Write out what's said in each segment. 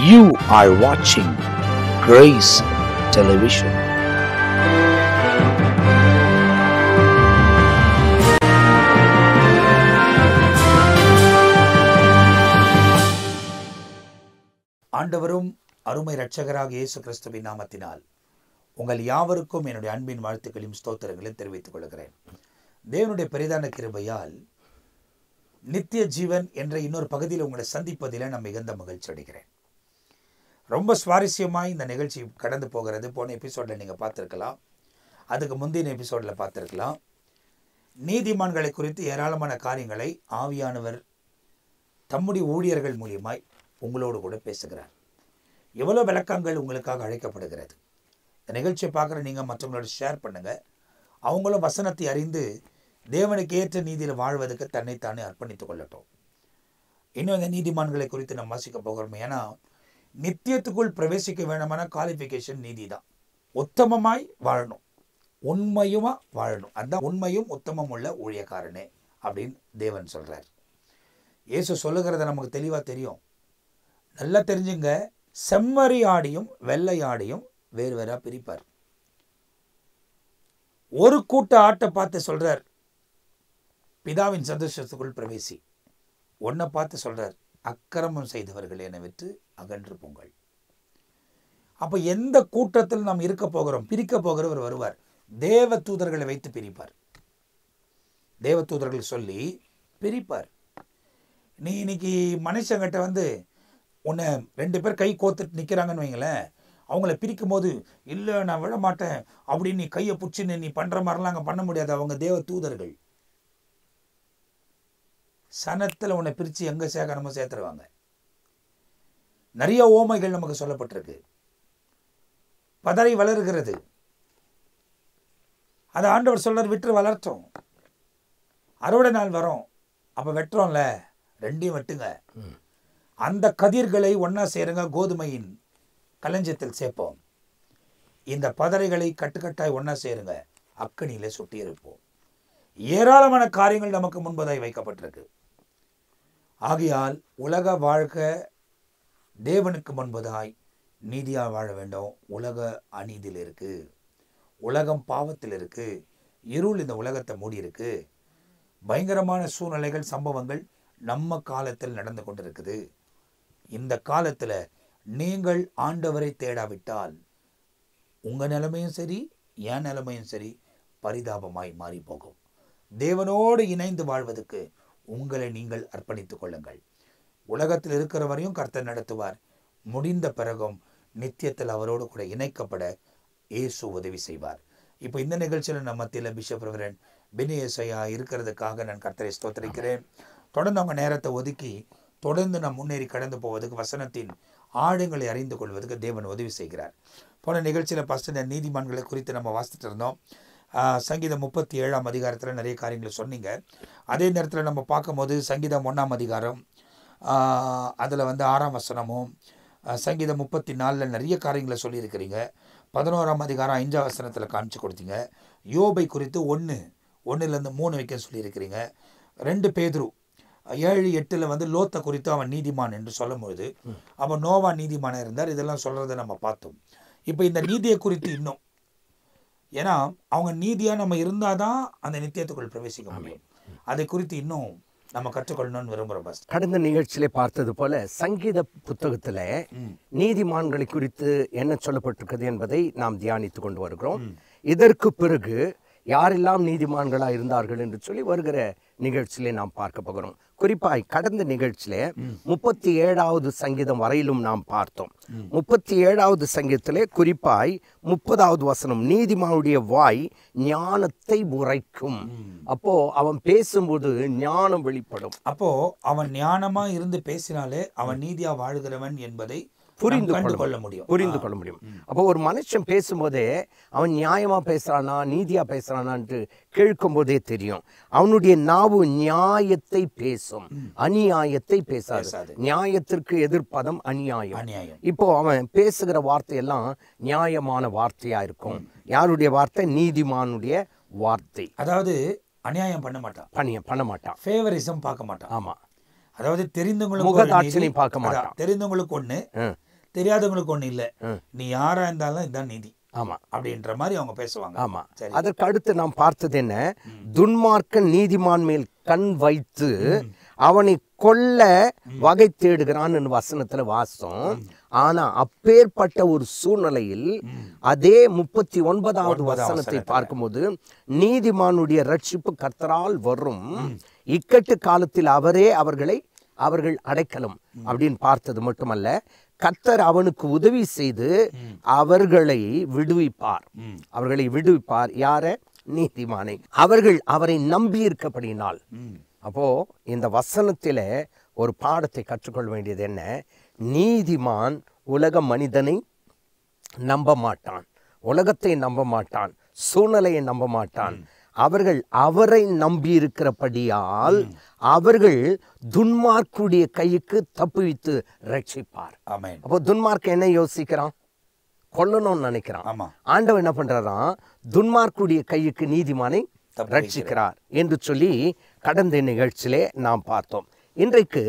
You are watching Grace Television. ஆண்டவரும் அருமை இரட்சகராக இயேசு கிறிஸ்துவின் நாமத்தினால் உங்கள் யாவருக்கும் என்னுடைய அன்பின் வாழ்த்துக்களையும் ஸ்தோத்திரங்களையும் தெரிவித்துக் கொள்கிறேன். தேவனுடைய பெரிதான கிருபையால் நித்திய ஜீவன் என்ற இன்னொரு பகுதியில் உங்களை சந்திப்பதில் நான் மிகுந்த மகிழ்ச்சி அடைகிறேன். ரொம்ப சுவாரஸ்யமாக இந்த நிகழ்ச்சி கடந்து போகிறது. போன எபிசோடில் நீங்கள் பார்த்துருக்கலாம், அதுக்கு முந்தின எபிசோடில் பார்த்துருக்கலாம். நீதிமான்களை குறித்து ஏராளமான காரியங்களை ஆவியானவர் தம்முடைய ஊழியர்கள் மூலியமாய் உங்களோடு கூட பேசுகிறார். எவ்வளோ விளக்கங்கள் உங்களுக்காக அழைக்கப்படுகிறது. இந்த நிகழ்ச்சியை பார்க்குற நீங்கள் மற்றவங்களோட ஷேர் பண்ணுங்கள். அவங்களும் வசனத்தை அறிந்து தேவனுக்கு ஏற்ற நீதியில் வாழ்வதற்கு தன்னைத்தானே அர்ப்பணித்துக் கொள்ளட்டும். இன்னும் இந்த நீதிமான்களை குறித்து நம்ம வாசிக்க போகிறோம். ஏன்னா நித்தியத்துக்குள் பிரவேசிக்க வேண்டுமான குவாலிஃபிகேஷன் நீதி தான். உத்தமமாய் வாழணும், உண்மையுமா வாழணும். அதுதான் உண்மையும் உத்தமம் உள்ள ஊழியக்காரனே அப்படின்னு தேவன் சொல்கிறார். இயேசு சொல்லுகிறத நமக்கு தெளிவாக தெரியும். நல்லா தெரிஞ்சுங்க, செம்மறி ஆடியும் வெள்ளை ஆடியும் வேறு வேறாக பிரிப்பார். ஒரு கூட்ட ஆட்டை பார்த்து சொல்கிறார், பிதாவின் சந்தோஷத்துக்குள் பிரவேசி. ஒன்றை பார்த்து சொல்கிறார், அக்கிரமம் செய்தவர்கள் என்னை விட்டு அகன்று போங்கள். அப்போ எந்த கூட்டத்தில் நாம் இருக்க போகிறோம், பிரிக்க போகிறவர் வருவார். தேவ தூதர்களை வைத்து பிரிப்பார். தேவ தூதர்கள் சொல்லி பிரிப்பார். நீ இன்னைக்கு மனுஷங்கிட்ட உன்னை 2 பேர் கை கோத்துட்டு நிற்கிறாங்கன்னு வைங்களேன், அவங்கள பிரிக்கும் போது இல்லை நான் விழ மாட்டேன் அப்படின்னு நீ கையை பிடிச்சின்னு நீ பண்ணுற மாதிரிலாம் அங்கே பண்ண முடியாது. அவங்க தேவ தூதர்கள் சனத்தில் உன்னை பிரித்து எங்கே சேர்க்கணுமோ சேர்த்துருவாங்க. நிறைய ஓமைகள் நமக்கு சொல்லப்பட்டிருக்கு. பதரை வளர்கிறது, அதை ஆண்டவர் சொல்றார், விட்டு வளர்த்தோம். அறுவடை நாள் வரும், அப்போ வெட்டுறோம்ல, 2ஐயும் வெட்டுங்க. அந்த கதிர்களை ஒன்றா சேருங்க, கோதுமையின் களஞ்சியத்தில் சேர்ப்போம். இந்த பதரைகளை கட்டுக்கட்டாய் ஒன்றா சேருங்க, அக்கனியில சுட்டி இருப்போம். ஏராளமான காரியங்கள் நமக்கு முன்பதாய் வைக்கப்பட்டிருக்கு. ஆகையால் உலக வாழ்க்கை தேவனுக்கு முன்பதாய் நீதியாக வாழ வேண்டும். உலக அநீதியில் இருக்கு, உலகம் பாவத்தில் இருக்கு, இருள் இந்த உலகத்தை மூடி இருக்கு. பயங்கரமான சூழ்நிலைகள், சம்பவங்கள் நம்ம காலத்தில் நடந்து கொண்டிருக்குது. இந்த காலத்தில் நீங்கள் ஆண்டவரை தேடாவிட்டால் உங்கள் நிலைமையும் சரி, என் நிலைமையும் சரி பரிதாபமாய் மாறி போகும். தேவனோடு இணைந்து வாழ்வதற்கு உங்களை நீங்கள் அர்ப்பணித்துக் கொள்ளுங்கள். உலகத்தில் இருக்கிற வரையும் கர்த்தர் நடத்துவார். முடிந்த பிறகும் நித்தியத்தில் அவரோடு கூட இணைக்கப்பட இயேசு உதவி செய்வார். இப்போ இந்த நிகழ்ச்சியில் நம்ம மத்தியில் பிஷப் ரெவரண்ட் பெனி ஏசாயா இருக்கிறதுக்காக நான் கர்த்தரை ஸ்தோத்திரிக்கிறேன். தொடர்ந்து அவங்க நேரத்தை ஒதுக்கி தொடர்ந்து நாம் முன்னேறி கடந்து போவதற்கு, வசனத்தின் ஆழங்களை அறிந்து கொள்வதற்கு தேவன் உதவி செய்கிறார். போன நிகழ்ச்சியில் ஃபஸ்ட்டு நீதிமான்களை குறித்து நம்ம வாசித்துட்டு இருந்தோம். சங்கீதம் 37ஆம் அதிகாரத்தில் நிறைய காரியங்களை சொன்னீங்க. அதே நேரத்தில் நம்ம பார்க்கும்போது சங்கீதம் 1ஆம் அதிகாரம் அதில் 6ஆம் வசனமும், சங்கீதம் 34 நிறைய காரியங்களை சொல்லியிருக்கிறீங்க. 11ஆம் அதிகாரம் 5ஆம் வசனத்தில் காமிச்சு கொடுத்தீங்க. யோபை குறித்து 1:1 வரைக்கும் சொல்லியிருக்கிறீங்க. 2 பேதுரு 7:8 லோத்தை குறித்து அவன் நீதிமான் என்று சொல்லும்பொழுது அவன் நோவா நீதிமானாக இருந்தார். இதெல்லாம் சொல்கிறத நம்ம பார்த்தோம். இப்போ இந்த நீதியை குறித்து இன்னும், ஏன்னா அவங்க நீதியாக நம்ம இருந்தால் தான் அந்த நித்தியத்துக்குள் பிரவேசிக்க முடியும். அதை குறித்து இன்னும் நம்ம கற்றுக்கொள்ளணும்னு விரும்புகிறோம். கடந்த நிகழ்ச்சியிலே பார்த்தது போல சங்கீத புத்தகத்தில் நீதிமான்களை குறித்து என்ன சொல்லப்பட்டிருக்கிறது என்பதை நாம் தியானித்து கொண்டு வருகிறோம். இதற்கு பிறகு யாரெல்லாம் நீதிமான்களாக இருந்தார்கள் என்று சொல்லி வருகிற நிகழ்ச்சியிலே நாம் பார்க்க போகிறோம். குறிப்பாய் கடந்த நிகழ்ச்சியிலே 37வது சங்கீதம் வரையிலும் நாம் பார்த்தோம். 37வது சங்கீதத்திலே குறிப்பாய் 30வது வசனம், நீதிமானுடைய வாய் ஞானத்தை உரைக்கும். அப்போ அவன் பேசும்போது ஞானம் வெளிப்படும். அப்போ அவன் ஞானமா இருந்து பேசினாலே அவன் நீதியா வாழ்கிறவன் என்பதை புரிந்து கொள்ள முடியும். அப்போ ஒரு மனுஷன் பேசும்போதே அவன் நியாயமா பேசுறானா நீதியா பேசுறானான்ட்டு கேட்கும் போதே தெரியும். அவனுடைய நாவு நியாயத்தை பேசும், அநியாயத்தை பேசாது. நியாயத்திற்கு எதிர்ப்பதம் அநியாயம். இப்போ அவன் பேசுகிற வார்த்தையெல்லாம் நியாயமான வார்த்தையா இருக்கும். யாருடைய வார்த்தை? நீதிமானுடைய வார்த்தை. அதாவது அநியாயம் பண்ண மாட்டான், ஃபேவரிசம் பார்க்க மாட்டான். ஆமா, அதாவது தெரிந்தவங்களுக்கு முகதாட்சணை பார்க்க மாட்டான். தெரிந்தவங்களுக்கு ஒண்ணு, தெரியாதவங்களுக்கு ஒண்ணு இல்ல, நீ யாரா இருந்தாலும் இதுதான் நீதி ஆமா அப்படின்ற மாதிரி அவங்க பேசுவாங்க. ஆமா. அதற்கு அடுத்து நாம் பார்த்தது என்ன, துன்மார்க்கன் நீதிமான் மேல் கண் வைத்து அவனை கொல்ல வகை தேடுகிறான் வசனத்துல வாசம். ஆனா அப்பேற்பட்ட ஒரு சூழ்நிலையில் அதே 39வது வசனத்தை பார்க்கும்போது, நீதிமானுடைய ரட்சிப்பு கர்த்தரால் வரும், இக்கட்டு காலத்தில் அவரே அவர்கள் அடைக்கலம் அப்படின்னு பார்த்தது மட்டுமல்ல, கர்த்தர் அவனுக்கு உதவி செய்து அவர்களை விடுவிப்பார். யார? நீதிமானை. அவர்கள் அவரை நம்பி இருக்கப்படினால். அப்போ இந்த வசனத்தில ஒரு பாடத்தை கற்றுக்கொள்ள வேண்டியது என்ன, நீதிமான் உலக மனிதனை நம்ப மாட்டான், உலகத்தை நம்ப மாட்டான், சூழ்நிலையை நம்ப மாட்டான். அவர்கள் அவரை நம்பி இருக்கிறபடியால் அவர்கள் துன்மார்க்குடைய கைக்கு தப்புவித்து ரட்சிப்பார். அப்போ துன்மார்க்க என்ன யோசிக்கிறான்? கொல்லணும்னு நினைக்கிறான். ஆண்டவர் என்ன பண்றாராம்? துன்மார்க்குடைய கைக்கு நீதிமானை ரட்சிக்கிறார் என்று சொல்லி கடந்த நிகழ்ச்சியிலே நாம் பார்த்தோம். இன்றைக்கு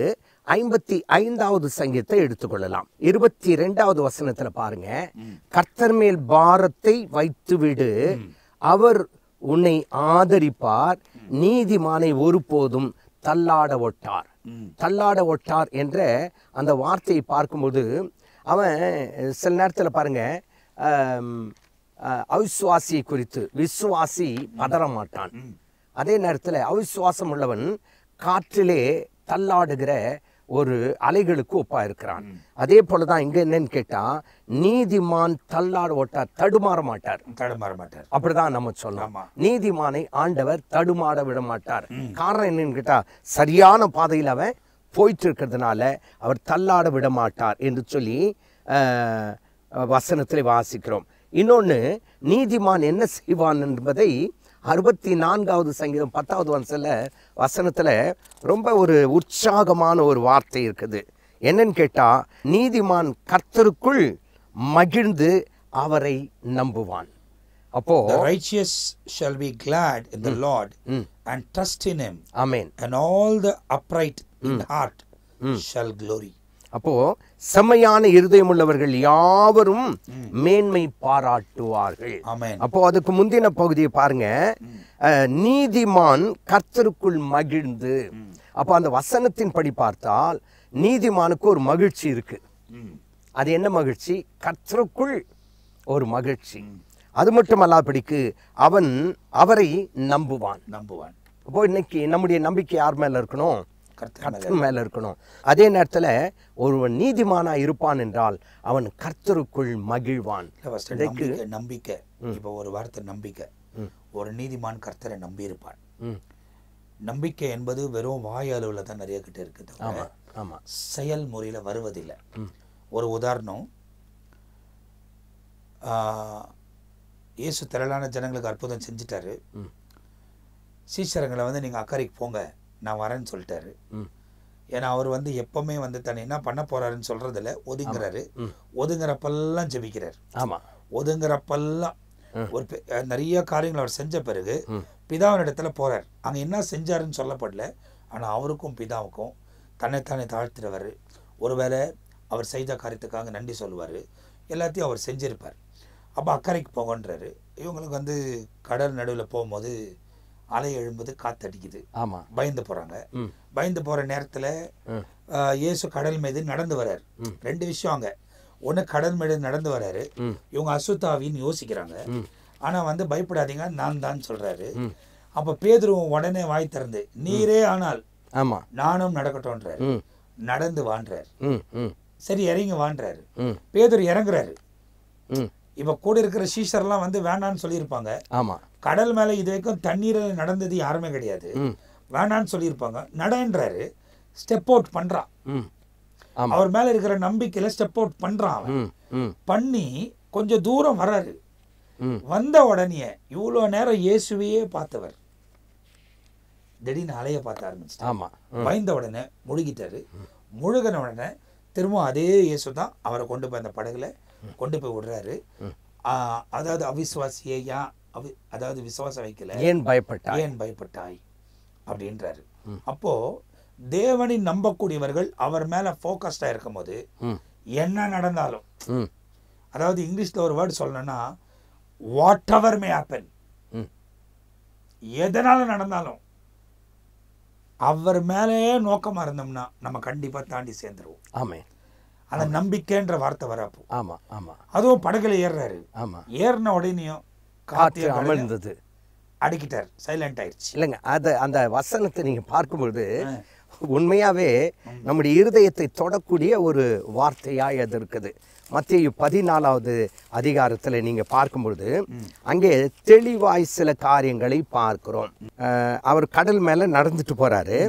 55வது சங்கீதத்தை எடுத்துக்கொள்ளலாம். 22வது வசனத்துல பாருங்க, கர்த்தர் மேல் பாரத்தை வைத்து விடு, அவர் உன்னை ஆதரிப்பார், நீதிமானை ஒருபோதும் தள்ளாட ஒட்டார் என்ற அந்த வார்த்தையை பார்க்கும்போது, அவன் சில நேரத்தில் பாருங்க, அவிசுவாசியை குறித்து விசுவாசி பதற மாட்டான். அதே நேரத்தில் அவிசுவாசம் உள்ளவன் காற்றிலே தள்ளாடுகிற ஒரு அலைகளுக்கு ஒப்பா இருக்கிறான். அதே போலதான் இங்க என்னன்னு கேட்டா, நீதிமான் தள்ளாட ஓட்டார், தடுமாற மாட்டார். அப்படிதான் நம்ம சொல்லலாம். நீதிமானை ஆண்டவர் தடுமாற விட மாட்டார். காரணம் என்னன்னு கேட்டா, சரியான பாதையில் அவன் போயிட்டு இருக்கிறதுனால அவர் தள்ளாட விட மாட்டார் என்று சொல்லி வசனத்தில் வாசிக்கிறோம். இன்னொன்னு, நீதிமான் என்ன செய்வான் என்பதை 64வது சங்கீதம் 10வது வசனத்துல ரொம்ப ஒரு உற்சாகமான ஒரு வார்த்தை இருக்குது. என்னன்னு கேட்டா, நீதிமான் கர்த்தருக்குள் மகிழ்ந்து அவரை நம்புவான். அப்போ the righteous shall be glad in the Lord and trust in him. Amen. And all the upright in heart shall glory. அப்போ செம்மையான இருதயம் உள்ளவர்கள் யாவரும் மேன்மை பாராட்டுவார்கள். அப்போ அதுக்கு முந்தின பகுதியை பாருங்க, நீதிமான் கர்த்தருக்குள் மகிழ்ந்து. அப்போ அந்த வசனத்தின் படி பார்த்தால் நீதிமானுக்கு ஒரு மகிழ்ச்சி இருக்கு. அது என்ன மகிழ்ச்சி? கர்த்தருக்குள் ஒரு மகிழ்ச்சி. அது மட்டுமல்லாதபடிக்கு அவன் அவரை நம்புவான். அப்போ இன்னைக்கு நம்முடைய நம்பிக்கை யார் மேல இருக்கணும்? கர்த்தர் மேல இருக்கணும். அதே நேரத்துல ஒருவன் நீதிமானா இருப்பான் என்றால் அவன் கர்த்தருக்குள் மகிழ்வான். நம்பிக்கை, இப்ப ஒரு வார்த்தை நம்பிக்கை. ஒரு நீதிமான் கர்த்தரை நம்பி இருப்பான். நம்பிக்கை என்பது வெறும் வாய் அளவுல தான் நிறைய கிட்ட இருக்குது, செயல்முறையில வருவதில்லை. ஒரு உதாரணம், இயேசு திரளான ஜனங்களுக்கு அற்புதம் செஞ்சிட்டாரு. சீஷரங்களை நீங்க அக்கறைக்கு போங்க, நான் வரேன்னு சொல்லிட்டாரு. ஏன்னா அவர் எப்பவுமே தன்னை என்ன பண்ண போறாருன்னு சொல்றதுல ஒதுங்குறாரு. ஒதுங்குறப்பெல்லாம் ஜெபிக்கிறார். ஒதுங்குறப்பெல்லாம் ஒரு நிறைய காரியங்கள் அவர் செஞ்ச பிறகு பிதாவினிடத்துல போறார். அங்க என்ன செஞ்சாருன்னு சொல்லப்படல, ஆனா அவருக்கும் பிதாவுக்கும் தன்னைத்தானே தாழ்த்துறவர். ஒருவேளை அவர் செய்த காரியத்துக்காக நன்றி சொல்லுவார். எல்லாத்தையும் அவர் செஞ்சிருப்பார். அப்போ அக்கறைக்கு போகன்றாரு. இவங்களுக்கு கடல் நடுவில் போகும்போது அலை எழும்புது, காத்தடிக்குது, பயந்து போறாங்க. பயந்து போற நேரத்துல இயேசு கடல் மீது நடந்து வர்றாரு. ரெண்டு விஷயம் அங்க. ஒண்ணு, கடல் மீது நடந்து வர்றாரு, இவங்க அசுத்தாவின்னு யோசிக்கிறாங்க. ஆனா பயப்படாதீங்க, நான் தான் சொல்றாரு. அப்ப பேதுருவும் உடனே வாய் திறந்து, நீரே ஆனால் நானும் நடக்கட்டும்ன்றாரு. நடந்து வான்றாரு. சரி இறங்கி வான்றாரு. பேதுரு இறங்குறாரு. இப்ப கூட இருக்கிற சீஷர்லாம் வேண்டான்னு சொல்லியிருப்பாங்க. கடல் மேல இது வரைக்கும் தண்ணீரில் நடந்தது யாருமே கிடையாது, வேண்டான்னு சொல்லியிருப்பாங்க. நடன்றாரு, ஸ்டெப் அவுட் பண்றான். அவர் மேல இருக்கிற நம்பிக்கையில ஸ்டெப் அவுட் பண்றான். பண்ணி கொஞ்சம் தூரம் வர்றாரு. வந்த உடனே இவ்வளவு நேரம் இயேசுவையே பார்த்தவர் திடீர்னு அலைய பார்த்த ஆரம்பிச்சு. பயந்த உடனே முழுகிட்டாரு. முழுகின உடனே திரும்ப அதே இயேசு தான் அவரை கொண்டு போய் அந்த படகுல கொண்டு போய் விடுறாரு. அதாவது அவிசுவாசியை அதாவது விசுவாசம் வைக்கல, ஏன் பயப்பட்டாய் அப்படின்றாரு. அப்போ தேவனை நம்பக்கூடியவர்கள் அவர் மேல போக்கஸ்டா இருக்கும் போது என்ன நடந்தாலும், ம் அதாவது இங்கிலீஷ்ல ஒரு வேர்டு சொல்லணும்னா வாட் எவர் மே ஹேப்பன், ம் எதனால நடந்தாலும் அவர் மேலேயே நோக்கமா இருந்தோம்னா நம்ம கண்டிப்பா தாண்டி சேர்ந்துருவோம். ஆமென். அந்த நம்பிக்கைன்ற வார்த்தை வரப்போ, ஆமா ஆமா அதுவும் படகுல ஏறுறாரு. ஆமா. ஏறின உடனேயும் காற்று அமர்ந்தது. அடிக்கிட்டார், சைலண்ட் ஆயிடுச்சு. இல்லைங்க, அந்த வசனத்தை நீங்க பார்க்கும்பொழுது உண்மையாவே நம்முடைய இருதயத்தை தொடக்கூடிய ஒரு வார்த்தையாய் அது இருக்குது. மத்தேயு 14வது அதிகாரத்துல நீங்க பார்க்கும்பொழுது அங்கே தெளிவாய் சில காரியங்களை பார்க்கிறோம். அவர் கடல் மேல நடந்துட்டு போறாரு.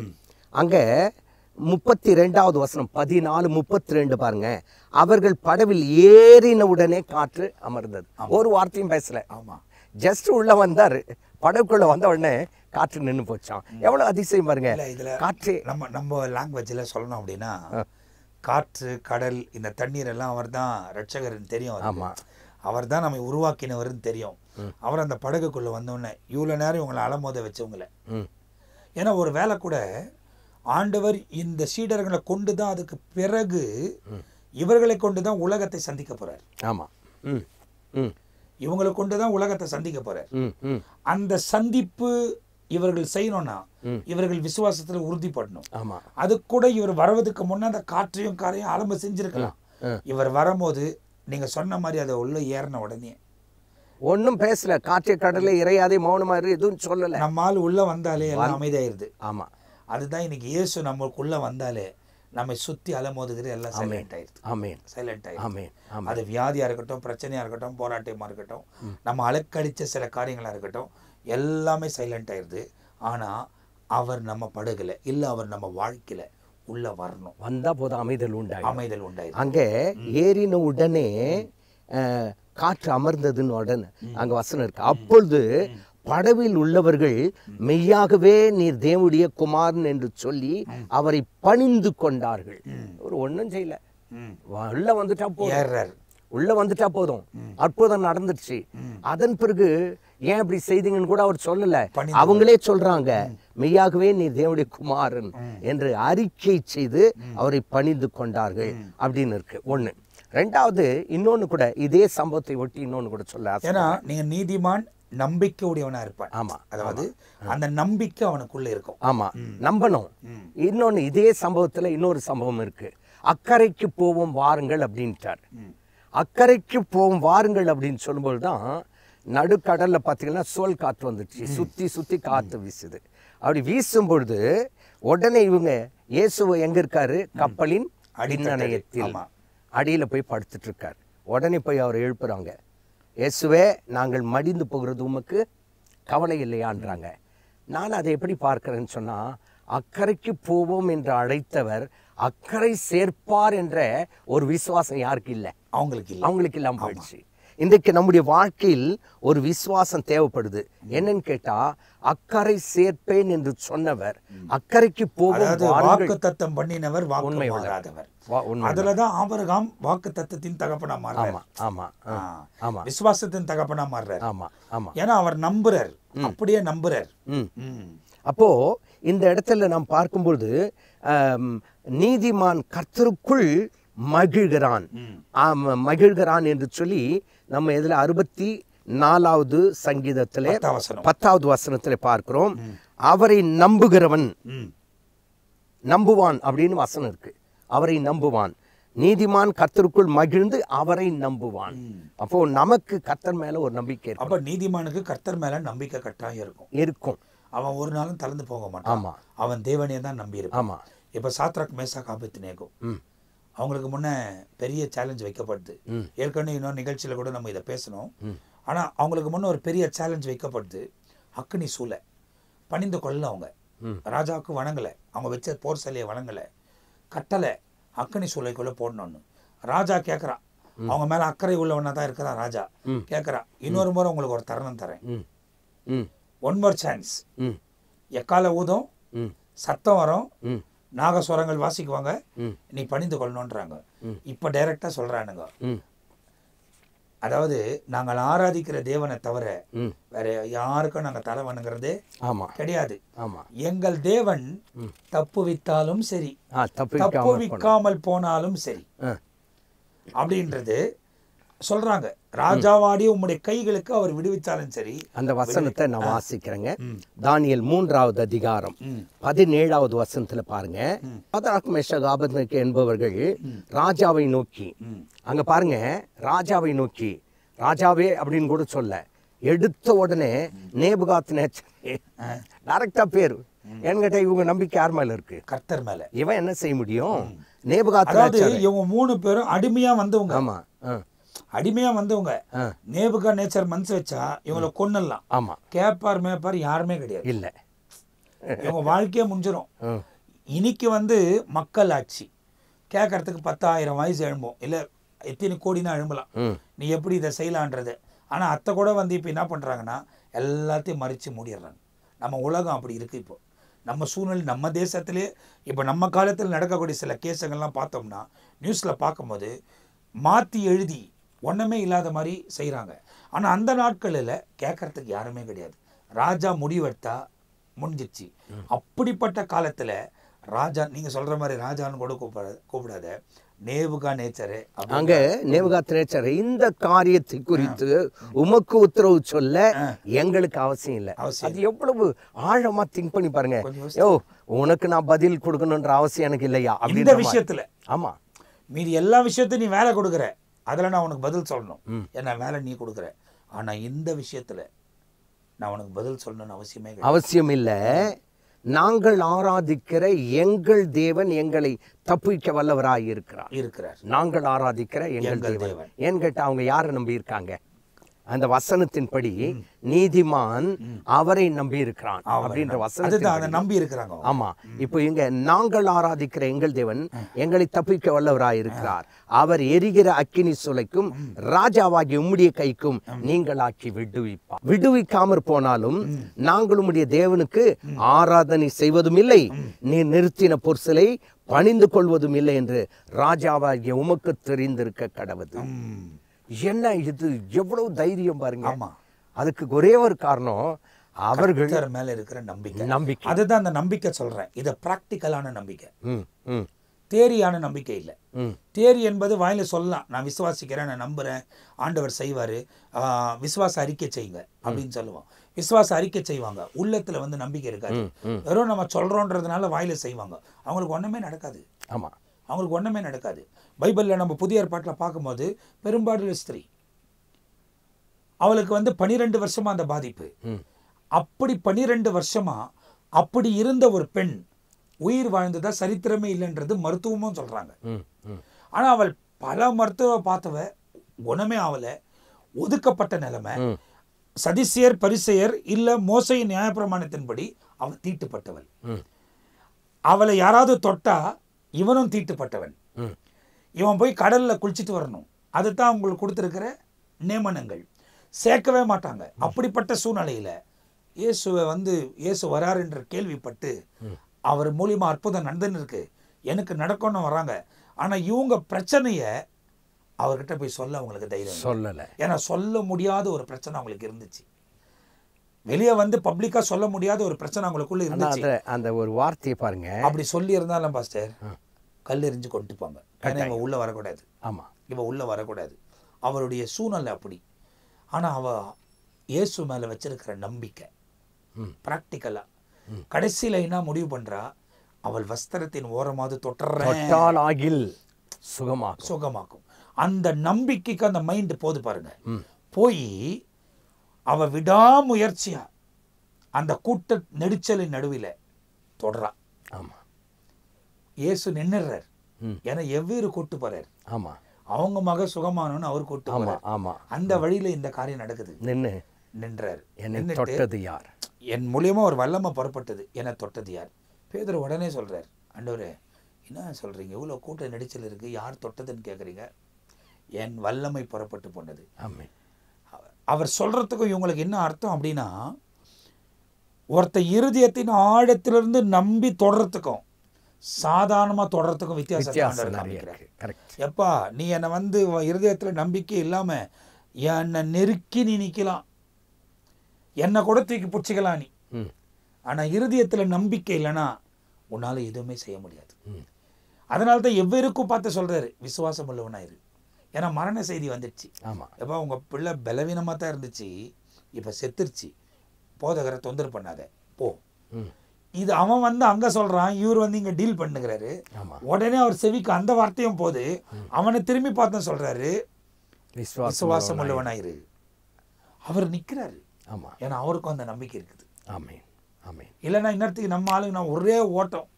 அங்க 32வது வசனம் 14:32 பாருங்க. அவர்கள் படவில் ஏறின உடனே காற்று அமர்ந்தது. ஒரு வார்த்தையும் பேசல. ஆமா, ஜஸ்ட் உள்ள வந்தாரு, படகுக்குள்ள வந்த உடனே காற்று நின்று போச்சான். எவ்வளவு அதிசயம் பாருங்க. இதுல காற்று நம்ம லாங்குவேஜ்ல சொல்லணும் அப்படின்னா, காற்று, கடல், இந்த தண்ணீர் எல்லாம் அவர் தான் ரட்சகர்னு தெரியும். ஆமா, அவர் தான் நம்மை உருவாக்கினவர்னு தெரியும். அவர் அந்த படகுக்குள்ள வந்தோடனே இவ்வளவு நேரம் இவங்களை அலமோத வச்சவங்களை, ஏன்னா ஒரு வேலை கூட ஆண்டவர் இந்த சீடர்களை கொண்டுதான், அதுக்கு பிறகு இவர்களை கொண்டுதான் உலகத்தை சந்திக்க போறார். ஆமா, இவங்களை கொண்டுதான் உலகத்தை சந்திக்க போறார். அந்த சந்திப்பு இவர்கள் செய்யணும்னா இவர்கள் விசுவாசத்துல உறுதிப்படணும். ஆமா, அது கூட இவர் வருவதுக்கு முன்ன அந்த காற்றையும் காரையும் அலம்ப செஞ்சிருக்கலாம். இவர் வரும்போது நீங்க சொன்ன மாதிரி அதை உள்ள ஏறின உடனே ஒன்னும் பேசல. காற்று கடலை இறையாதே மௌனமா இரு, எதுவும் சொல்லல. நம்மால் உள்ள வந்தாலே எல்லாம் அமைதியாயிருது. ஆமா, அதுதான் இன்னைக்கு இயேசு நம்மளுக்குள்ள வந்தாலே நம்மை சுத்தி அலமோதுகிற எல்லாம் சைலண்ட் ஆயிருது. ஆமென், சைலண்ட் ஆயிருது. ஆமென், ஆமென். அது வியாதியா இருக்கட்டும், பிரச்சனையா இருக்கட்டும், போராட்டமா இருக்கட்டும், நம்ம அலக்கடிச்ச சில காரியங்களா இருக்கட்டும், எல்லாமே சைலண்ட் ஆயிருது. ஆனா அவர் நம்ம படகுல இல்ல, அவர் நம்ம வாழ்க்கையில உள்ள வரணும். வந்தா போதும் அமைதல் உண்டாயிடும். அமைதல் உண்டாயிருது. அங்க ஏறின உடனே காற்று அமர்ந்ததுன்னு உடனே அங்க வசனம் இருக்கு. அப்பொழுது படவில் உள்ளவர்கள் மெய்யாகவே நீர் தேவனுடைய குமாரன் என்று சொல்லி அவரை பணிந்து கொண்டார்கள். ஒரு ஒண்ணும் செய்யல, உள்ள வந்துட்டா போதும், உள்ள வந்துட்டா போதும், அற்புதம் நடந்துருச்சு. அதன் பிறகு ஏன் இப்படி செய்தீங்கன்னு கூட அவர் சொல்லல. அவங்களே சொல்றாங்க, மெய்யாகவே நீர் தேவனுடைய குமாரன் என்று அறிக்கை செய்து அவரை பணிந்து கொண்டார்கள் அப்படின்னு இருக்கு. ஒண்ணு. ரெண்டாவது இன்னொன்னு கூட இதே சம்பவத்தை ஒட்டி இன்னொன்னு கூட சொல்ல, ஏன்னா நீங்க நீதிமான் நம்பிக்கை உடையவனா இருப்பான். ஆமா, அதாவது அந்த நம்பிக்கை அவனுக்குள்ள இருக்கும். ஆமா, நம்பணும். இன்னொன்னு இதே சம்பவத்துல இன்னொரு சம்பவம் இருக்கு. அக்கறைக்கு போவோம் வாருங்கள் அப்படின்ட்டார். அக்கறைக்கு போவோம் வாருங்கள் அப்படின்னு சொல்லும்போது தான் நடுக்கடல்ல பார்த்தீங்கன்னா சோல் காற்று வந்துச்சு. சுத்தி சுத்தி காற்று வீசுது. அப்படி வீசும் பொழுது உடனே இவங்க இயேசுவை எங்க இருக்காரு, கப்பலின் அடிநனையத்தில் அடியில போய் படுத்துட்டு இருக்காரு. உடனே போய் அவர் எழுப்புறாங்க, இயேசுவே நாங்கள் மடிந்து போகிறது உமக்கு கவலை இல்லையான்றாங்க. நான் அதை எப்படி பார்க்கிறேன்னு சொன்னா, அக்கறைக்கு போவோம் என்று அழைத்தவர் அக்கறை சேர்ப்பார் என்ற ஒரு விசுவாசம் யாருக்கு இல்லை? அவங்களுக்கு இல்லாம போயிடுச்சு. இன்றைக்கு நம்முடைய வாழ்க்கையில் ஒரு விசுவாசம் தேவைப்படுது. என்னன்னு கேட்டா, அக்கறை சேர்ப்பேன் என்று சொன்னவர் அக்கறைக்கு போகும் வாக்குத்தத்தம் பண்ணினவர் உண்மை உள்ளாதவர். அதுலதான் ஆபிரகாம் வாக்குத்தத்தத்தின் தகப்பனா மாறுறார். ஆமா, ஆமா, விசுவாசத்தின் தகப்பனா மாறுறார். ஆமா, ஆமா, ஏன்னா அவர் நம்புறார், அப்படியே நம்புறார். அப்போ இந்த இடத்துல நாம் பார்க்கும்பொழுது நீதிமான் கர்த்தருக்குள் மகிழ்கிறான், மகிழ்கிறான் என்று சொல்லி நம்ம இதுல 64வது சங்கீதத்திலே 10வது வசனத்திலே பார்க்கிறோம். அவரை நம்புகிறவன் நம்புவான் அப்படின்னு வசனம் இருக்கு. அவரை நம்புவான். நீதிமான் கர்த்தருக்குள் மகிழ்ந்து அவரை நம்புவான். அப்போ நமக்கு கர்த்தர் மேல ஒரு நம்பிக்கை இருக்கு. அப்ப நீதிமானுக்கு கர்த்தர் மேல நம்பிக்கை கட்டாயம் இருக்கும். அவன் ஒரு நாளும் தளர்ந்து போக மாட்டான். ஆமா, அவன் தேவனையே தான் நம்பி இருப்பான். ஆமா. இப்ப சாத்ராக் மேசாக் ஆபேத்நேகோ அவங்களுக்கு முன்ன பெரிய சேலஞ்ச் வைக்கப்படுது. ஏற்கனவே இன்னொரு நிகழ்ச்சியில கூட நம்ம இதை பேசணும். ஆனா அவங்களுக்கு முன்ன ஒரு பெரிய சேலஞ்ச் வைக்கப்படுது. அக்னி சூளை பணிந்து கொள்ளல, அவங்க ராஜாவுக்கு வணங்கல, அவங்க வச்ச போர் சிலையை வணங்கல, கட்டளை அக்னி சூளைக்குள்ள போடணும்னு ராஜா கேட்கறான். அவங்க மேல அக்கறை உள்ளவனா தான் இருக்கிறான் ராஜா. கேட்கறான், இன்னொரு முறை உங்களுக்கு ஒரு தருணம் தரேன், ஒன் மோர் சான்ஸ். எக்கால ஊதும், சத்தம் வரும், நாகஸ்வரங்கள் வாசிக்குவாங்க, நீ பணிந்து கொள்ளணும்ன்றாங்க. இப்ப டைரக்டா சொல்றானுங்க, அதாவது நாங்கள் ஆராதிக்கிற தேவனை தவிர வேற யாருக்கும் நாங்க தலை வணங்குறதே கிடையாது. எங்கள் தேவன் தப்புவித்தாலும் சரி, தப்புவிக்காமல் போனாலும் சரி, அப்படின்றது சொல்றாங்க. ராஜாவாடிய உம்முடைய கைகளுக்கு அவர் விடுவிச்சாலும் சரி. அந்த வசனத்தை நான் வாசிக்கிறேங்க. தானியேல் 3வது அதிகாரம் 17வது வசனத்துல பாருங்க. சாத்ராக் மேஷக் ஆபேத்நேகோ என்பவர்கள் ராஜாவை நோக்கி, அங்க பாருங்க, ராஜாவை நோக்கி, ராஜாவே அப்படின்னு கூட சொல்ல, எடுத்த உடனே நேபுகாத்நேச்சர் டைரக்டா பேரு. என்கிட்ட இவங்க நம்பிக்கை யார் மேல இருக்கு? கர்த்தர் மேல. இவன் என்ன செய்ய முடியும்? நேபுகாத்நேச்சர். இவங்க 3 பேரும் அடிமையா வந்தவங்க. ஆமா, அடிமையா வந்தவங்க. நேபுகாத்நேச்சர் மனசு வச்சா இவங்களை கொன்னலாம். ஆமா, கேப்பார் மேப்பார் யாருமே கிடையாது. இல்ல, இவங்க வாழ்க்கையே முடிஞ்சிடும். இன்னைக்கு மக்கள் ஆட்சி கேட்கறதுக்கு 10,000 வயசு எழும்போம், இல்ல எத்தனை கோடினா எழும்பலாம், நீ எப்படி இதை செய்யலான்றது. ஆனா அத்தை கூட இப்ப என்ன பண்றாங்கன்னா எல்லாத்தையும் மறிச்சு மூடிடுறாங்க. நம்ம உலகம் அப்படி இருக்கு. இப்போ நம்ம சூழ்நிலை, நம்ம தேசத்திலே இப்போ நம்ம காலத்தில் நடக்கக்கூடிய சில கேஸுங்கள்லாம் பார்த்தோம்னா நியூஸில் பார்க்கும்போது மாற்றி எழுதி ஒன்றுமே இல்லாத மாதிரி செய்கிறாங்க. ஆனால் அந்த நாட்களில் கேட்கறதுக்கு யாருமே கிடையாது. ராஜா முடிவெடுத்தா முடிஞ்சிச்சு. அப்படிப்பட்ட காலத்தில் ராஜா, நீங்கள் சொல்கிற மாதிரி ராஜான்னு கூட கூப்பிடாத, நேபுகாத்நேச்சரே. அங்க நேபுகாத்நேச்சர் இந்த காரியத்தை குறித்து உமக்கு உத்தரவு சொல்ல எங்களுக்கு அவசியம் இல்லை. அது எவ்வளவு ஆழமா திங்க் பண்ணி பாருங்க. யோ, உனக்கு நான் பதில் கொடுக்கணும்ன்ற அவசியம் எனக்கு இல்லையா இந்த விஷயத்துல? ஆமா, மீதி எல்லா விஷயத்தையும் நீ வேலை கொடுக்குற, அதில் நான் உனக்கு பதில் சொல்லணும், என்ன வேலை நீ கொடுக்குற. ஆனா இந்த விஷயத்துல நான் உனக்கு பதில் சொல்லணும்னு அவசியம் இல்லை. நாங்கள் ஆராதிக்கிற எங்கள் தேவன் எங்களை தப்பிக்க வல்லவராய் இருக்கிறார். நாங்கள் ஆராதிக்கிற எங்கள் தேவன். ஏன்னு கேட்டா அவங்க யாரை நம்பி இருக்காங்க? அந்த வசனத்தின்படி நீதிமான் அவரை நம்பி இருக்கிறான் அப்படின்ற வசனத்தை நம்பி இருக்கிறாங்க. ஆமா, இப்போ இங்க நாங்கள் ஆராதிக்கிற எங்கள் தேவன் எங்களை தப்பிக்க வல்லவராய் இருக்கிறார். அவர் எரிகிற அக்கினி சுளைக்கும் ராஜாவாகி உம்முடைய கைக்கும் நீங்களாக்கி விடுவிப்பார். விடுவிக்காமற் போனாலும் நாங்கள் உம்முடைய தேவனுக்கு ஆராதனை செய்வதும் இல்லை, நீ நிறுத்தின பொருசலை பணிந்து கொள்வதும் இல்லை என்று ராஜாவாகிய உமக்கு தெரிந்திருக்க கடவுது. என்ன இது, எவ்வளவு தைரியம் பாருங்க. அதுக்கு ஒரே ஒரு காரணம், அவர்கள் மேல இருக்கிற நம்பிக்கை. அதுதான் அந்த நம்பிக்கை சொல்றேன். இது பிராக்டிக்கலான நம்பிக்கை, தேரியான நம்பிக்கை இல்லை. தேரி என்பது வாயில சொல்லலாம், நான் விசுவாசிக்கிறேன், நான் நம்புறேன், ஆண்டவர் செய்வாரு, விசுவாச அறிக்கை செய்யுங்க அப்படின்னு சொல்லுவோம். விசுவாச அறிக்கை செய்வாங்க, உள்ளத்துல நம்பிக்கை இருக்காது. வெறும் நம்ம சொல்றோன்றதுனால வாயில செய்வாங்க, அவங்களுக்கு ஒண்ணுமே நடக்காது. ஆமா, அவங்களுக்கு ஒன்றுமே நடக்காது. பைபிளில் நம்ம புதிய ஏற்பாட்டில் பார்க்கும்போது பெரும்பாடு ஸ்திரீ, அவளுக்கு 12 வருஷமா அந்த பாதிப்பு. அப்படி 12 வருஷமா அப்படி இருந்த ஒரு பெண் உயிர் வாழ்ந்ததா சரித்திரமே இல்லைன்றது மருத்துவமும் சொல்றாங்க. ஆனா அவள் பல மருத்துவ பார்த்தவ, குணமே ஆவல, ஒதுக்கப்பட்ட நிலைமை. சதிசியர், பரிசெயர் இல்ல மோசையின் நியாயப்பிரமாணத்தின்படி அவள் தீட்டுப்பட்டவள். அவளை யாராவது தொட்டா இவனும் தீட்டுப்பட்டவன். இவன் போய் கடல்ல குளிச்சுட்டு வரணும். அதுதான் அவங்களுக்கு கொடுத்திருக்கிற நியமனங்கள். சேர்க்கவே மாட்டாங்க. அப்படிப்பட்ட சூழ்நிலையில இயேசுவை இயேசு வராரு என்ற கேள்விப்பட்டு அவர் மூலியமா அற்புதம் நடந்துன்னு இருக்கு, எனக்கு நடக்கணும்னு வராங்க. ஆனா இவங்க பிரச்சனைய அவர்கிட்ட போய் சொல்ல அவங்களுக்கு தைரியம் சொல்லல. ஏன்னா சொல்ல முடியாத ஒரு பிரச்சனை அவங்களுக்கு இருந்துச்சு. வெளியே பப்ளிக்கா சொல்ல முடியாத ஒரு பிரச்சனை அவங்களுக்குள்ள இருந்துச்சு. அந்த ஒரு வார்த்தையை பாருங்க, அப்படி சொல்லி இருந்தாலும் பாஸ்டர் கல் எறிஞ்சு கொண்டுப்பாங்க. ஏன்னா இவ உள்ள வரக்கூடாது. ஆமா, இவ உள்ள வரக்கூடாது. அவருடைய சூழ்நிலை அப்படி. ஆனா அவ இயேசு மேல வச்சிருக்கிற நம்பிக்கை பிராக்டிக்கலா கடைசியில என்ன முடிவு பண்றா, அவள் வஸ்திரத்தின் ஓரமாவது தொட்டால் சுகமாக்கும். அந்த நம்பிக்கைக்கு அந்த மைண்ட் போது பாருங்க. போய் அவ விடாமுயற்சியா அந்த கூட்ட நெரிச்சலின் நடுவில் தொடரா. ஆமா, இயேசு நின்னுறார். ஏன்னா எவ்வேறு கூட்டு போறார். ஆமா, அவங்க மக சுகமானோன்னு அவர் கூட்டு போறார். ஆமா, அந்த வழியில இந்த காரியம் நடக்குது. நின்றார். தொட்டது யார்? என் மூலியமா ஒரு வல்லமை புறப்பட்டது, என தொட்டது யார்? பேதுரு உடனே சொல்றார், ஆண்டவரே என்ன சொல்றீங்க, இவ்வளவு கூட்ட நெரிச்சல் இருக்கு, யார் தொட்டதுன்னு கேக்குறீங்க? என் வல்லமை புறப்பட்டு போனது. அவர் சொல்றதுக்கும் இவங்களுக்கு என்ன அர்த்தம் அப்படின்னா, ஒருத்த இருதயத்தின் ஆழத்திலிருந்து நம்பி தொடர்றதுக்கும் சாதாரணமா தொடர்றதுக்கும் வித்தியாசம். எப்பா நீ என்னை இருதயத்துல நம்பிக்கை இல்லாம என்னை நெருக்கி நீ நிக்கலாம், என்னை கூட தூக்கி பிடிச்சிக்கலாம் நீ. ஆனா இருதயத்துல நம்பிக்கை இல்லைன்னா உன்னால எதுவுமே செய்ய முடியாது. அதனால்தான் எவ்வருக்கும் பார்த்து சொல்றாரு, விசுவாசம் உள்ளவனாயிரு, ஏன்னா மரண செய்தி வந்துடுச்சு. ஆமா. எப்போ உங்கள் பிள்ளை பலவீனமாக தான் இருந்துச்சு, இப்போ செத்துருச்சு, போதகரை தொந்தரவு பண்ணாத போ. இது அவன் வந்து அங்கே சொல்கிறான், இவர் வந்து இங்கே டீல் பண்ணுகிறாரு. உடனே அவர் செவிக்கு அந்த வார்த்தையும் போது அவனை திரும்பி பார்த்து சொல்கிறாரு, விசுவாசம் உள்ளவனாயிரு. அவர் நிற்கிறாரு. ஆமாம், ஏன்னா அவருக்கும் அந்த நம்பிக்கை இருக்குது. ஆமென், ஆமென். இல்லைன்னா இன்னத்துக்கு நம்ம ஆளுங்க நான் ஒரே ஓட்டம்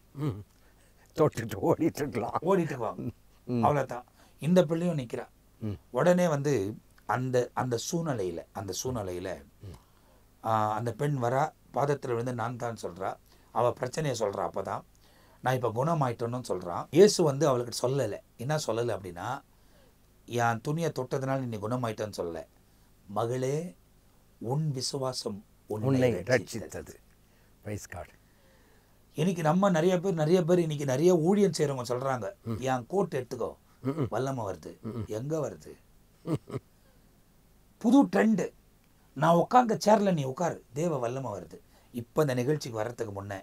தொட்டுட்டு ஓடிட்டு இருக்கலாம், ஓடிட்டு வாங்க, அவ்வளோதான். இந்த பிள்ளையும் நிற்கிறா. உடனே வந்து அந்த அந்த சூழ்நிலையில் அந்த பெண் வரா, பாதத்தில் விழுந்து நான் தான் சொல்கிறா, அவள் பிரச்சனையை சொல்கிறா. அப்போ தான் நான் இப்போ குணமாயிட்டோன்னு சொல்கிறான். இயேசு வந்து அவளுக்கு சொல்லலை. என்ன சொல்லலை அப்படின்னா, என் துணியை தொட்டதுனால நீ குணமாயிட்டேன்னு சொல்லலை, மகளே உன் விசுவாசம் உன்னை ரட்சித்தது. Price God. இன்னைக்கு நம்ம நிறைய பேர் இன்னைக்கு நிறைய ஊழியம் செய்கிறவங்க சொல்கிறாங்க, என் கோட் எடுத்துக்கோ வல்லமை வருது. எங்கே வருது? புது ட்ரெண்டு. நான் உட்கார்ந்த சேரில் நீ உட்காரு, தேவ வல்லமை வருது. இப்போ இந்த நிகழ்ச்சிக்கு வர்றதுக்கு முன்னே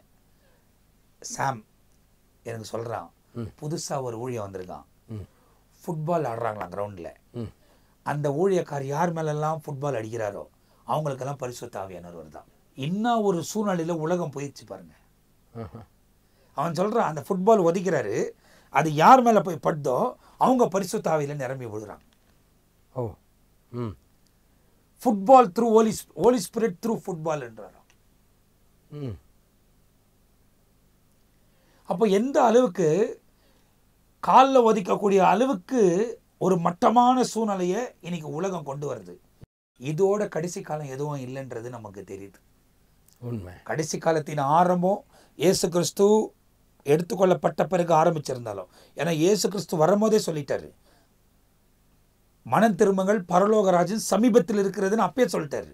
சாம் எனக்கு சொல்கிறான், புதுசாக ஒரு ஊழியம் வந்திருக்கான், ஃபுட்பால் ஆடுறாங்களாம் கிரவுண்டில். அந்த ஊழியக்கார் யார் மேலெல்லாம் ஃபுட்பால் அடிக்கிறாரோ அவங்களுக்கெல்லாம் பரிசுத்த ஆவியானவர் வருதான். இன்னும் ஒரு சூழ்நிலையில் உலகம் போயிடுச்சு பாருங்க. அவன் சொல்கிறான், அந்த ஃபுட்பால் ஒதுக்கிறாரு, அது யார் மேலே போய் படுதோ அவங்க பரிசுத்த ஆவியில் நிரம்பி விழுகிறாங்க. ஓ, football through holy spirit through football என்றாராம். அப்போ எந்த அளவுக்கு காலில் ஒதுக்கக்கூடிய அளவுக்கு ஒரு மட்டமான சூழ்நிலையை இன்னைக்கு உலகம் கொண்டு வருது. இதோட கடைசி காலம் எதுவும் இல்லைன்றது நமக்கு தெரியுது. உண்மை. கடைசி காலத்தின் ஆரம்பம் இயேசு கிறிஸ்து எடுத்துக்கொள்ளப்பட்ட பிறகு ஆரம்பிச்சிருந்தாலும், ஏன்னா இயேசு கிறிஸ்து வரும்போதே சொல்லிட்டாரு, மனம் திரும்புங்கள் பரலோகராஜன் சமீபத்தில் இருக்கிறதுன்னு அப்பயே சொல்லிட்டாரு.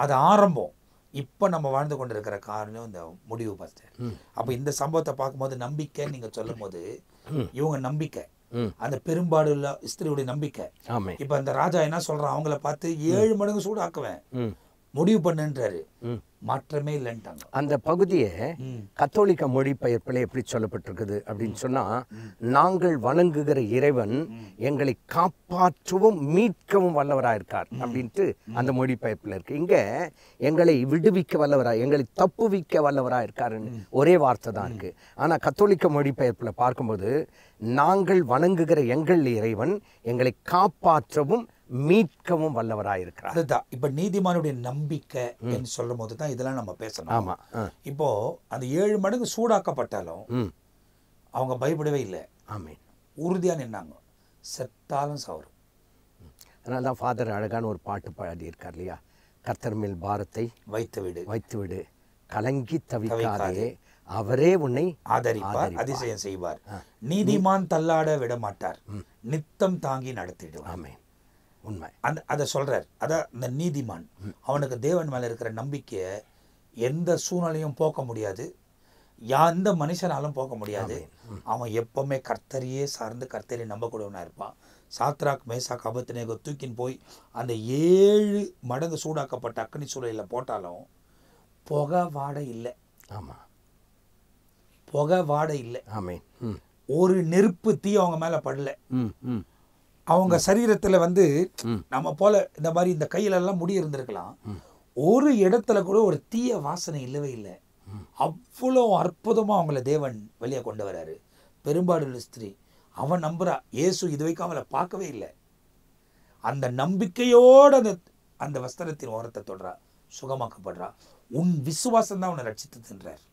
அது ஆரம்பம். இப்போ நம்ம வாழ்ந்து கொண்டு இருக்கிற காரணம் இந்த முடிவு பாஸ்டர். அப்போ இந்த சம்பவத்தை பார்க்கும்போது நம்பிக்கை நீங்கள் சொல்லும் போது இவங்க நம்பிக்கை, அந்த பெரும்பாடுள்ள ஸ்திரியுடைய நம்பிக்கை. இப்போ அந்த ராஜா என்ன சொல்றான், அவங்கள பார்த்து 7 மடங்கு சூடாக்குவேன் முடிவு பண்ணுன்றாரு. மாற்றமே இல்லைன்ட்டாங்க. அந்த பகுதியை கத்தோலிக்க மொழிபெயர்ப்பில் எப்படி சொல்லப்பட்டிருக்குது அப்படின்னு சொன்னா, நாங்கள் வணங்குகிற இறைவன் எங்களை காப்பாற்றவும் மீட்கவும் வல்லவராயிருக்கார் அப்படின்ட்டு அந்த மொழிபெயர்ப்பில் இருக்கு. இங்க எங்களை விடுவிக்க வல்லவரா, எங்களை தப்புவிக்க வல்லவராயிருக்காருன்னு ஒரே வார்த்தை தான் இருக்கு. ஆனா கத்தோலிக்க மொழிபெயர்ப்பில் பார்க்கும்போது, நாங்கள் வணங்குகிற எங்கள் இறைவன் எங்களை காப்பாற்றவும் மீட்கவும் வல்லவராயிருக்கிறார். அதுதான் இப்ப நீதிமானுடைய நம்பிக்கை என்று சொல்லும் போது தான் இதெல்லாம் நம்ம பேசணும். ஆமா. இப்போ அந்த 7 மடங்கு சூடாக்கப்பட்டாலும் அவங்க பயப்படவே இல்லை. ஆமென். உறுதியா நின்னாங்க, செத்தாலும் சவரும். அதனால தான் ஃபாதர் அழகான ஒரு பாட்டு பாடியிருக்கார் இல்லையா, கர்த்தர் மேல் பாரத்தை வைத்து விடு, கலங்கி தவிக்காதே, அவரே உன்னை ஆதரிப்பார், அதிசயம் செய்வார், நீதிமான் தள்ளாட விட மாட்டார், நித்தம் தாங்கி நடத்திடுவார். ஆமென். உண்மை. அதை சொல்றார். அதான் இந்த நீதிமான், அவனுக்கு தேவன் மேல இருக்கிற நம்பிக்கையை எந்த சூழ்நிலையும் போக்க முடியாது, எந்த மனுஷனாலும் போக்க முடியாது. அவன் எப்பவுமே கர்த்தரையே சார்ந்து கர்த்தரை நம்பக்கூடியவனா இருப்பான். சாத்ராக் மேசாக் அபேத்நேகோ தூக்கின்னு போய் அந்த 7 மடங்கு சூடாக்கப்பட்ட அக்னி சூளையில போட்டாலும் புகை வாடை இல்லை. ஆமா, புகை வாடை இல்லை. ஆமென். ஒரு நெருப்பு தீ அவங்க மேல படல. அவங்க சரீரத்துல வந்து நம்ம போல இந்த மாதிரி இந்த கையிலெல்லாம் முடி இருந்திருக்கலாம், ஒரு இடத்துல கூட ஒரு தீய வாசனை இல்லவே இல்லை. அவ்வளோ அற்புதமா அவங்கள தேவன் வெளியே கொண்டு வராரு. பெரும்பாடுள்ள ஸ்திரீ அவன் நம்புறா, இயேசு இது வரைக்கும் அவளை பார்க்கவே இல்லை. அந்த நம்பிக்கையோடு அந்த வஸ்திரத்தின் ஓரத்தை தொடுறா, சுகமாக்கப்படுறா. உன் விசுவாசம் தான் உன்னை ரட்சித்துன்றார்.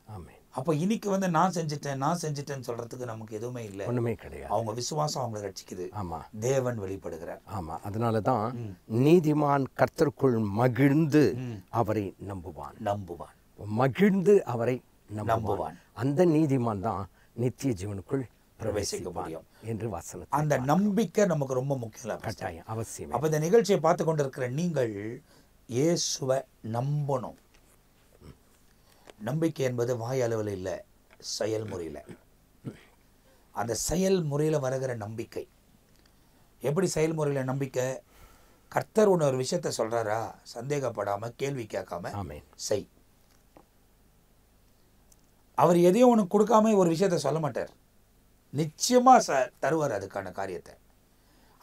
ஆமென். அப்போ இன்னைக்கு வந்து நான் செஞ்சிட்டேன்னு சொல்றதுக்கு நமக்கு எதுவுமே இல்லை, ஒண்ணுமே கிடையாது. அவங்க விசுவாசம் அவங்களை ரட்சிக்குது. ஆமா, தேவன் வெளிப்படுகிறார். ஆமா. அதனால தான் நீதிமான் கர்த்தருக்குள் மகிழ்ந்து அவரை நம்புவான். மகிழ்ந்து அவரை நம்புவான். அந்த நீதிமான் தான் நித்திய ஜீவனுக்குள் பிரவேசிக்க முடியும் என்று வசனம். அந்த நம்பிக்கை நமக்கு ரொம்ப முக்கியம், கட்டாயம், அவசியம். அப்ப இந்த நிகழ்ச்சியை பார்த்து கொண்டிருக்கிற நீங்கள் இயேசுவை நம்பணும். நம்பிக்கை என்பது வாய் அளவில் இல்லை, செயல்முறையில். அந்த செயல்முறையில் வருகிற நம்பிக்கை எப்படி? செயல்முறையில் நம்பிக்கை, கர்த்தர் ஒன்று ஒரு விஷயத்த சொல்றாரா, சந்தேகப்படாம கேள்வி கேட்காம செய். அவர் எதையும் உனக்கு கொடுக்காம ஒரு விஷயத்த சொல்ல மாட்டார். நிச்சயமாக தருவார் அதுக்கான காரியத்தை.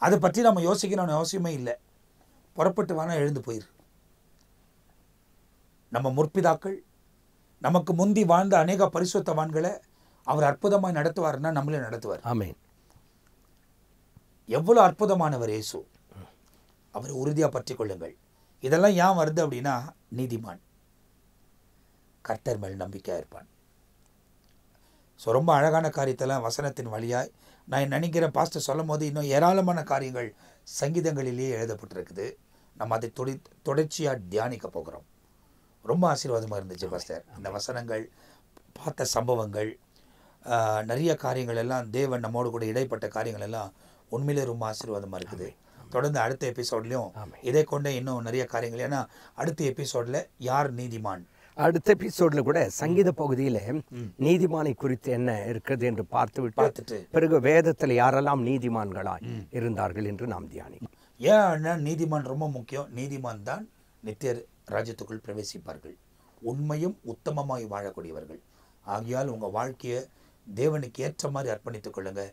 அதை பற்றி நம்ம யோசிக்கணும்னு அவசியமே இல்லை. புறப்பட்டு வானா எழுந்து போயிரு. நம்ம முற்பிதாக்கள் நமக்கு முந்தி வாழ்ந்த அநேக பரிசுத்தவான்களை அவர் அற்புதமாய் நடத்துவார்னா நம்மளே நடத்துவார். ஆமென். எவ்வளோ அற்புதமானவர் இயேசு. அவர் உறுதியாக பற்றி கொள்ளுங்கள். இதெல்லாம் ஏன் வருது அப்படின்னா, நீதிமான் கர்த்தர் மேல் நம்பிக்கையாக இருப்பான். ஸோ ரொம்ப அழகான காரியத்தெல்லாம் வசனத்தின் வழியாய் நான் நினைக்கிறேன். பாஸ்டர் சொல்லும் போது இன்னும் ஏராளமான காரியங்கள் சங்கீதங்களிலேயே எழுதப்பட்டிருக்குது. நம்ம அதை தொடர்ச்சியாக தியானிக்க போகிறோம். ரொம்ப ஆசீர்வாதமாக இருந்துச்சு பாஸ்டர். இந்த வசனங்கள், பார்த்த சம்பவங்கள், நிறைய காரியங்கள் எல்லாம், தேவன் நம்மோடு கூட இடைப்பட்ட காரியங்கள் எல்லாம் உண்மையிலே ரொம்ப ஆசீர்வாதமாக இருக்குது. தொடர்ந்து அடுத்த எபிசோட்லையும் இதை கொண்டே இன்னும் நிறைய காரியங்கள். ஏன்னா அடுத்த எபிசோடில் யார் நீதிமான், அடுத்த எபிசோட்ல கூட சங்கீத பகுதியில நீதிமானை குறித்து என்ன இருக்குது என்று பார்த்துட்டு பிறகு வேதத்தில் யாரெல்லாம் நீதிமான்களாய் இருந்தார்கள் என்று நாம் தியானிக்கும். ஏன்னா நீதிமான் ரொம்ப முக்கியம். நீதிமான் தான் நித்திய ராஜ்யத்துக்குள் பிரவேசிப்பார்கள். உண்மையும் உத்தமமாய் வாழக்கூடியவர்கள். ஆகையால் உங்கள் வாழ்க்கையை தேவனுக்கு ஏற்ற மாதிரி அர்ப்பணித்துக் கொள்ளுங்க.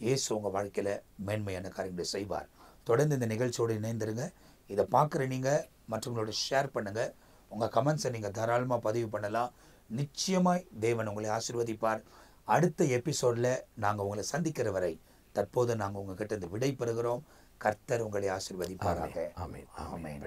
இயேசு உங்கள் வாழ்க்கையில் மேன்மையான காரியங்களை செய்வார். தொடர்ந்து இந்த நிகழ்ச்சியோடு இணைந்திருங்க. இதை பார்க்குற நீங்கள் மற்றவங்களோட ஷேர் பண்ணுங்கள். உங்கள் கமெண்ட்ஸை நீங்கள் தாராளமாக பதிவு பண்ணலாம். நிச்சயமாய் தேவன் உங்களை ஆசீர்வதிப்பார். அடுத்த எபிசோடில் நாங்கள் உங்களை சந்திக்கிற வரை தற்போது நாங்கள் உங்ககிட்ட இருந்து விடை பெறுகிறோம். கர்த்தர் உங்களை ஆசீர்வதிப்பாராக. ஆமென். ஆமென்.